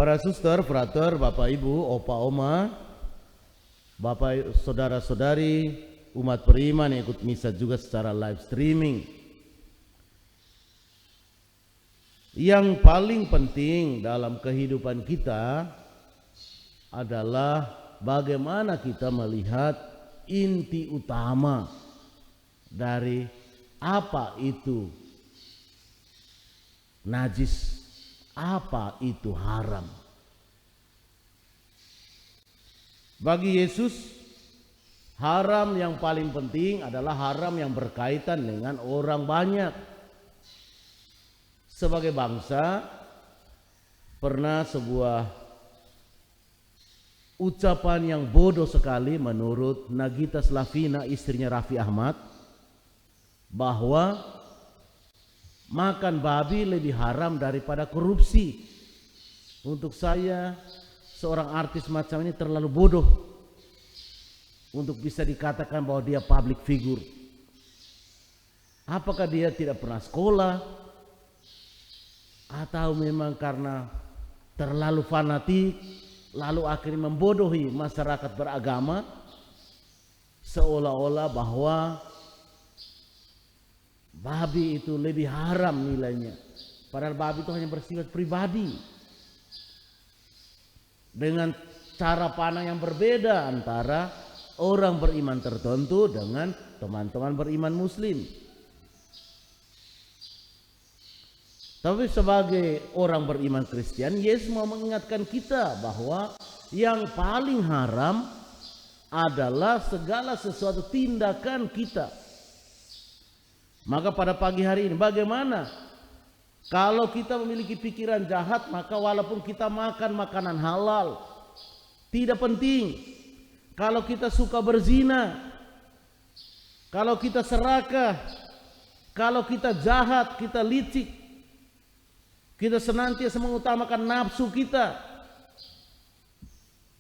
Para suster, frater, bapak ibu, opa oma, bapak saudara-saudari, umat beriman yang ikut misa juga secara live streaming. Yang paling penting dalam kehidupan kita adalah bagaimana kita melihat inti utama dari apa itu najis, apa itu haram. Bagi Yesus, haram yang paling penting adalah haram yang berkaitan dengan orang banyak. Sebagai bangsa, pernah sebuah ucapan yang bodoh sekali menurut Nagita Slavina, istrinya Raffi Ahmad, bahwa makan babi lebih haram daripada korupsi. Untuk saya, seorang artis macam ini terlalu bodoh untuk bisa dikatakan bahwa dia public figure. Apakah dia tidak pernah sekolah, atau memang karena terlalu fanatik lalu akhirnya membodohi masyarakat beragama, seolah-olah bahwa babi itu lebih haram nilainya, padahal babi itu hanya bersifat pribadi. Dengan cara pandang yang berbeda antara orang beriman tertentu dengan teman-teman beriman muslim. Tapi sebagai orang beriman Kristen, Yesus mau mengingatkan kita bahwa yang paling haram adalah segala sesuatu tindakan kita. Maka pada pagi hari ini, bagaimana kalau kita memiliki pikiran jahat, maka walaupun kita makan makanan halal, tidak penting. Kalau kita suka berzina, kalau kita serakah, kalau kita jahat, kita licik, kita senantiasa mengutamakan nafsu kita.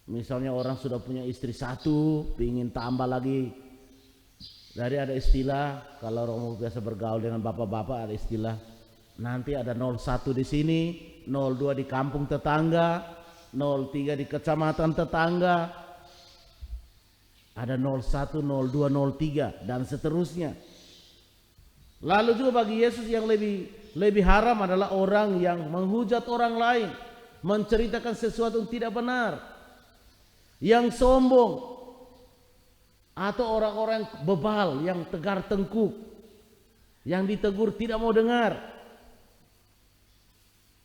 Misalnya orang sudah punya istri satu, ingin tambah lagi. Dari ada istilah, kalau orang biasa bergaul dengan bapak-bapak, ada istilah, nanti ada 01 di sini, 02 di kampung tetangga, 03 di kecamatan tetangga, ada 01, 02, 03 dan seterusnya. Lalu juga bagi Yesus yang lebih haram adalah orang yang menghujat orang lain, menceritakan sesuatu yang tidak benar, yang sombong, atau orang-orang bebal yang tegar tengkuk, yang ditegur tidak mau dengar.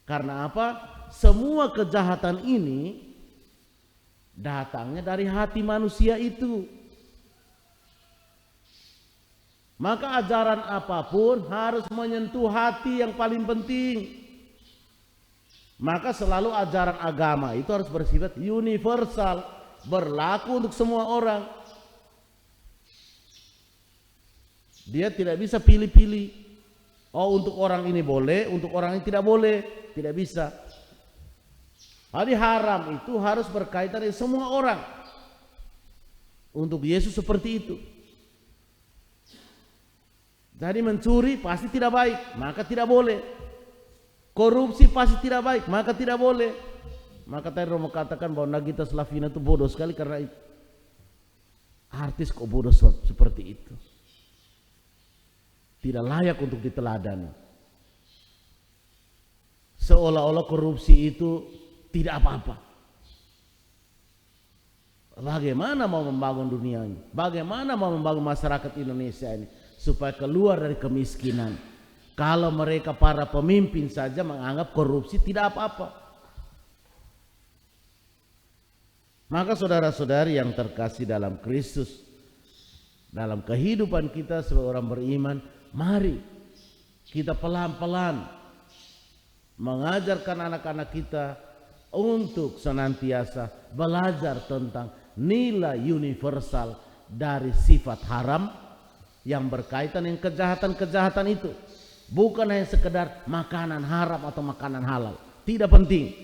Karena apa? Semua kejahatan ini datangnya dari hati manusia itu. Maka ajaran apapun harus menyentuh hati yang paling penting. Maka selalu ajaran agama itu harus bersifat universal, berlaku untuk semua orang. Dia tidak bisa pilih-pilih. Oh, untuk orang ini boleh, untuk orang ini tidak boleh, tidak bisa. Jadi haram itu harus berkaitan dengan semua orang. Untuk Yesus seperti itu. Jadi mencuri pasti tidak baik, maka tidak boleh. Korupsi pasti tidak baik, maka tidak boleh. Maka tadi Romo katakan bahwa Nagita Slavina itu bodoh sekali karena itu. Artis kok bodoh seperti itu. Tidak layak untuk diteladani. Seolah-olah korupsi itu tidak apa-apa. Bagaimana mau membangun dunia ini? Bagaimana mau membangun masyarakat Indonesia ini supaya keluar dari kemiskinan? Kalau mereka para pemimpin saja menganggap korupsi tidak apa-apa. Maka saudara-saudari yang terkasih dalam Kristus, dalam kehidupan kita sebagai orang beriman, mari kita pelan-pelan mengajarkan anak-anak kita untuk senantiasa belajar tentang nilai universal dari sifat haram yang berkaitan dengan kejahatan-kejahatan itu. Bukan hanya sekedar makanan haram atau makanan halal. Tidak penting.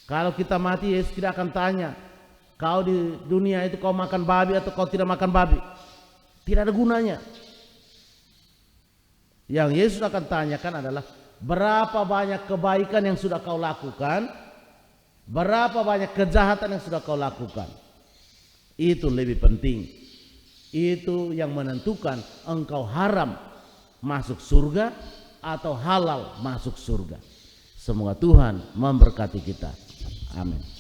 Kalau kita mati, Yesus tidak akan tanya, kau di dunia itu kau makan babi atau kau tidak makan babi. Tidak ada gunanya. Yang Yesus akan tanyakan adalah berapa banyak kebaikan yang sudah kau lakukan Berapa banyak kejahatan yang sudah kau lakukan. Itu lebih penting. Itu yang menentukan engkau haram masuk surga atau halal masuk surga. Semoga Tuhan memberkati kita. Amin.